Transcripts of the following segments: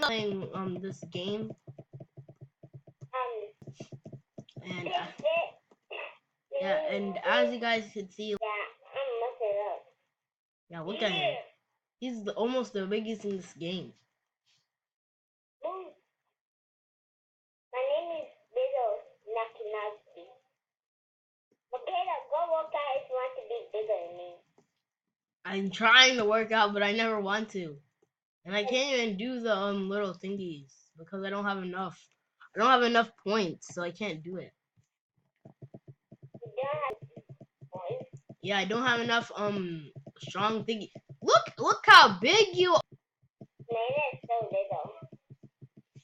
playing this game, and yeah, and as you guys can see, yeah, look at him. He's almost the biggest in this game. My name is Little Nakinowski. Makeda, go work out if you want to be bigger than me. I'm trying to work out, but I never want to, and I can't even do the little thingies because I don't have enough. I don't have enough points, so I can't do it. You don't have points. Yeah, I don't have enough strong thingy. Look how big you are. Nana is so little.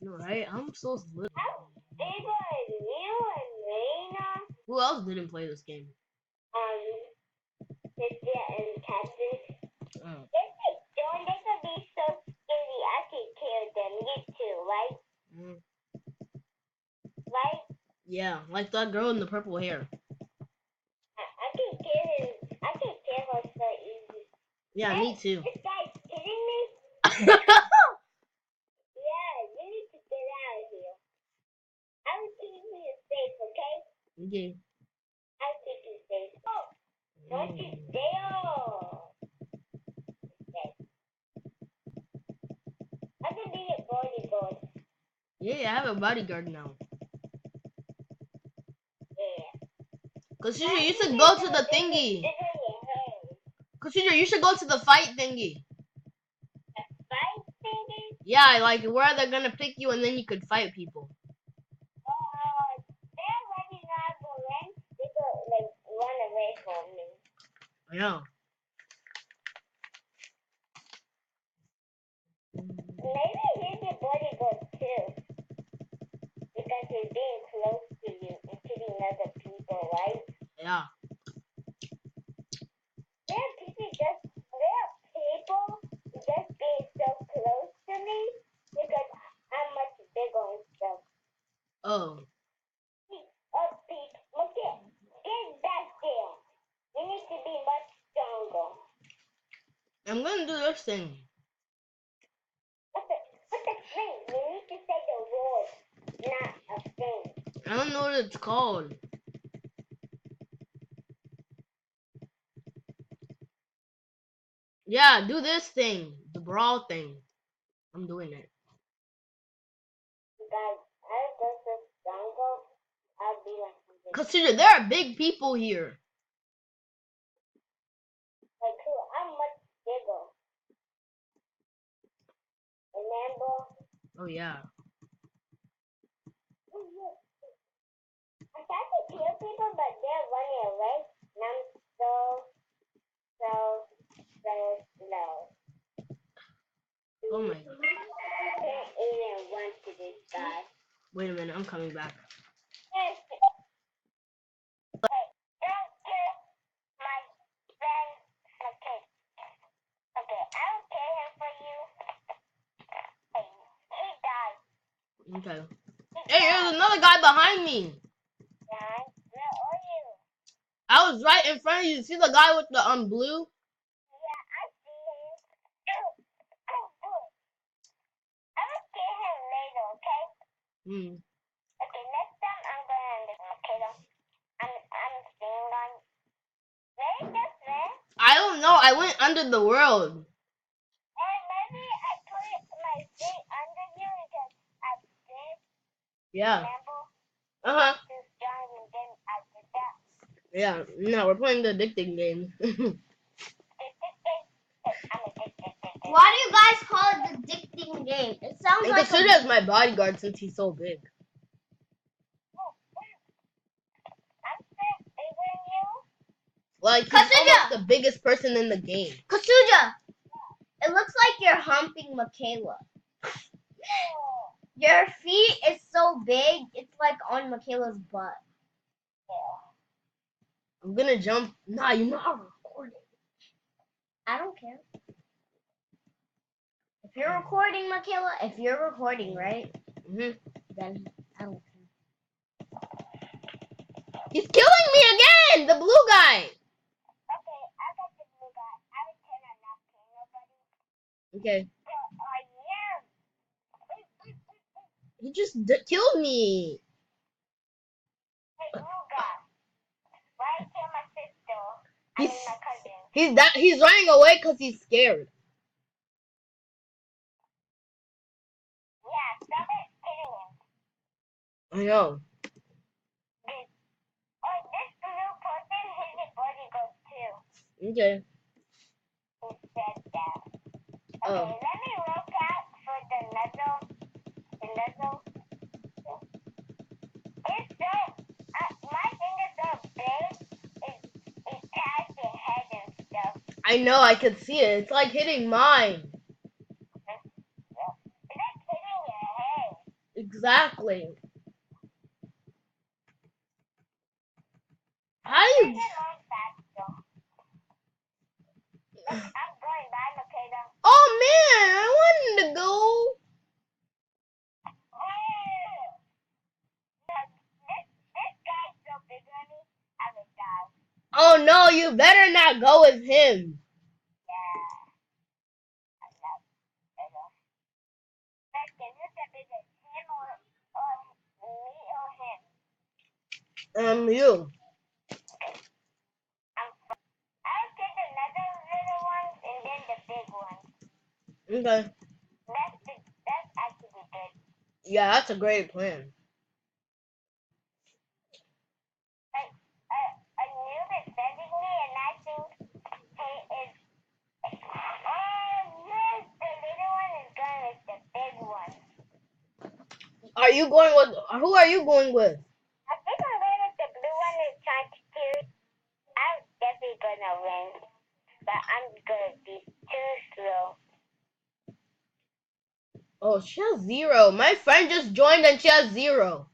No, right? I'm so little. How big are you and Lena? Who else didn't play this game? Cynthia and Captain. Oh. If they don't, they could be so scary. I could kill them. You too, right? Mm. Right? Yeah, like that girl in the purple hair. I can kill him. I can kill her so easy. Yeah, hey, me too. This guy's kidding me? Yeah, you need to get out of here. I will keep you safe, okay? Okay. I'll keep you safe. Oh, don't you dare! Okay. I can be your bodyguard. Yeah, I have a bodyguard now. Yeah. Consider you should go to the thingy. Consider you should go to the fight thingy. Fight thingy? Yeah, like where they're gonna pick you and then you could fight people. They're already not going. They go like run away from me. I know. Maybe he's your bodyguard too. Because he's being close to you and killing other people, right? Yeah. There are people just being so close to me because I'm much bigger and stuff. Oh. Okay, get back there. You need to be much stronger. I'm gonna do this thing. What's the thing? You need to say the word, not a thing. I don't know what it's called. Yeah, do this thing. The brawl thing. I'm doing it. Guys, I'll go so stronger. I'll be like this. Consider there are big people here. Like who? I'm much bigger. Remember? Oh yeah. I tried to kill people, but they're running away. And I'm so slow. Oh my god. I can't even run to this guy. Wait a minute, I'm coming back. Hey, don't kill my friend. Okay, I'll kill him for you. Hey, he died. Okay. Hey, there's another guy behind me. Yeah, where are you? I was right in front of you. See the guy with the blue? Yeah, I see him. Good. I will kill him later, okay? Okay, next time I'm gonna kill him. I'm staying on. Where is this man? I don't know. I went under the world. And maybe I put my feet under you because I did. Yeah. Remember? Uh-huh. Too strong and then I did that. Yeah. No, we're playing the addicting game. Why do you guys call it the addicting game? It sounds like Consider as my bodyguard since he's so big. I'm bigger than you. Like he's almost the biggest person in the game. Kasuja, it looks like you're humping Michaela. Your feet is so big, it's like on Michaela's butt. I'm gonna jump. Nah, you're not recording. I don't care. If you're recording, Michaela, if you're recording, right? Mhm. Then I don't care. He's killing me again. The blue guy. Okay, I got the blue guy. I pretend I'm not killing nobody. Okay. So I am. He just killed me. Hey, Luga, why kill my sister? He's my cousin. he's running away because he's scared. Yeah, stop it hitting him. I know. This blue person hit his bodyguard too. Okay. Who said that? Okay, Oh. let me look out for the nuzzle. The nuzzle. It's so, my finger's so big, it past your head and stuff. I know, I can see it. It's like hitting mine. It's like hitting your head. Exactly. How do you... I'm going by Makeda. Oh man, I wanted to go. This guy's so big on me, I would die. Oh no, you better not go with him. Yeah. I love it. Second, who's the biggest? Him or me or him? You. I'll take another little one and then the big one. Okay. That's actually good. Yeah, that's a great plan. Like, a noob is sending me and I think he is. Oh, yes, the little one is going with the big one. Are you going with... Who are you going with? I think I'm going with the blue one who's trying to kill. I'm definitely gonna win, but I'm gonna be too slow. Oh, she has 0. My friend just joined and she has 0.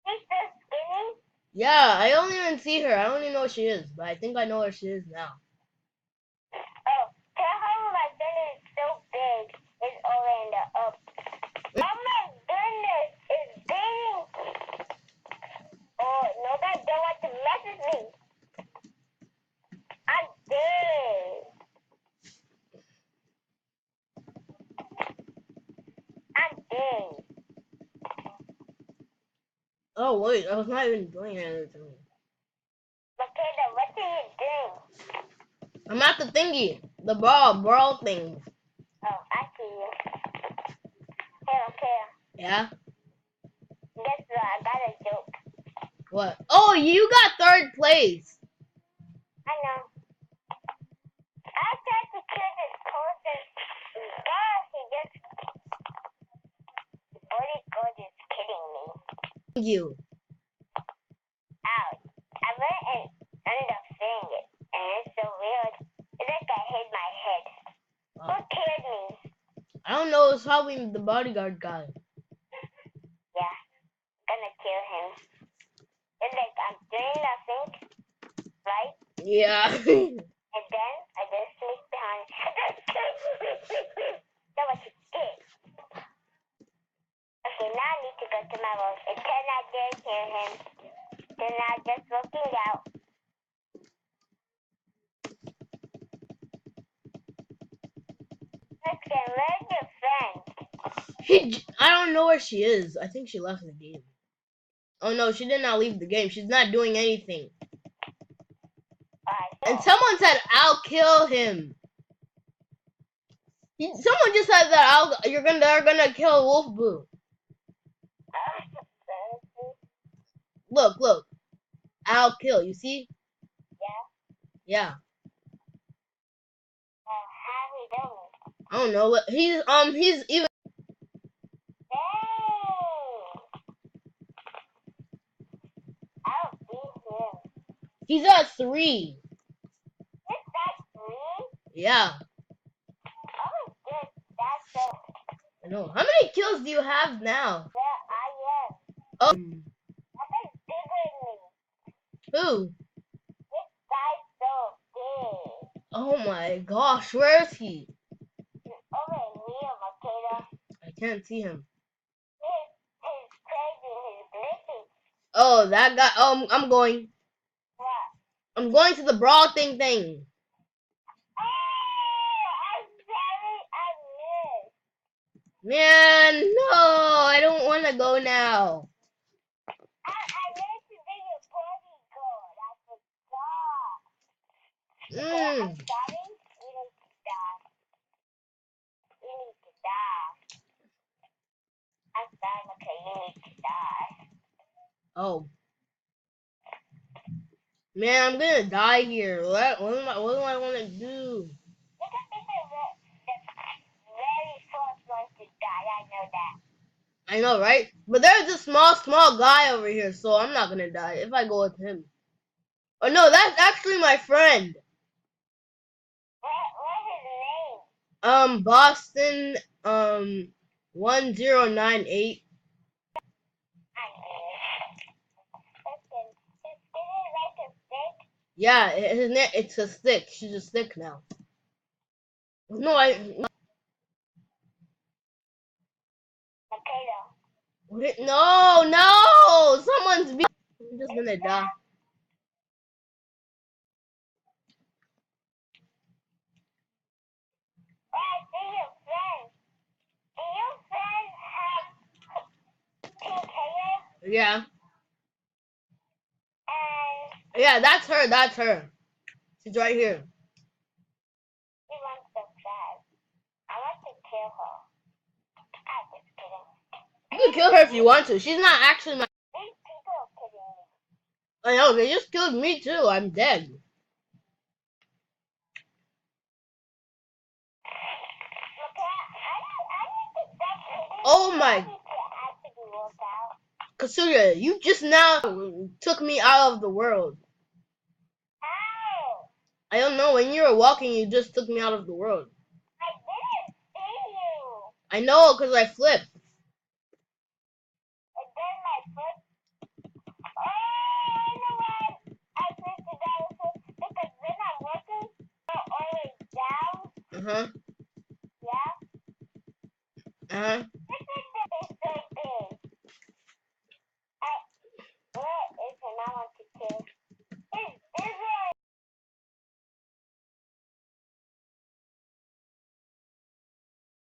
She's so skinny. Yeah, I don't even see her. I don't even know where she is, but I think I know where she is now. Oh, tell her my belly is so big. It's all in the up. Oh my goodness, it's big. Oh, no, that don't want to mess with me. I'm dead. I'm dead. Oh wait, I was not even doing anything. Makeda, what are you doing? I'm at the thingy, the brawl thing. Oh, I see you. Hey, Makeda. Yeah. Guess what? I got a joke. What? Oh, you got 3rd place. I know. I tried to kill this person. God, he just. Bodyguard is kidding me. You. Ouch. I went and ended up seeing it, and it's so weird. It's like I hit my head. Who killed me? I don't know. It's probably the bodyguard guy. Yeah, gonna kill him. It's like I'm doing nothing, right? Yeah. And then I just sneak behind. That's what you did. Okay, now I need to go to my room. It turned out I didn't hear him. Then I just looking out. Okay, where's your friend? I don't know where she is. I think she left the game. Oh no, she did not leave the game. She's not doing anything. And someone said, "I'll kill him." Someone just said that they're gonna kill Wolf Boo. Look. I'll kill. You see? Yeah. Yeah. How he doing? I don't know what he's even. Dang! I'll beat him. He's at 3. Is that 3? Yeah. Oh, good. That's so. I know. How many kills do you have now? Yeah, I am. Oh. That is bigger than me. Who? This guy's so big. Oh my gosh, where is he? He's over here, Makeda. I can't see him. He's crazy. He's glitchy. Oh, that guy. I'm going. What? I'm going to the brawl thing. Oh, I'm sorry. I missed. Man, no, I don't want to go now. I need to be your bodyguard. I forgot. Okay, I'm starting. You need to die. You need to die. I'm starting. Okay, you need to die. Oh. Man, I'm gonna die here. What do I want to do? You can be the very first one to die. I know that. I know, right? But there's a small guy over here, so I'm not gonna die if I go with him. Oh no, that's actually my friend. What's his name? Boston, 1098. Yeah, it's a stick. She's a stick now. No, no, someone's I'm just gonna die. Yeah. Yeah, that's her. She's right here. She wants to fast. I want to kill her. I'm just kidding. You can kill her if you want to. She's not actually my. These people are kidding me. I know, they just killed me too. I'm dead. Oh my. Kasuya, you just now took me out of the world. How? I don't know. When you were walking, you just took me out of the world. I didn't see you. I know, because I flipped. And then my foot. Oh, you know what? I flipped it down because when I'm walking, I'm always down. Uh-huh. Yeah. Uh-huh.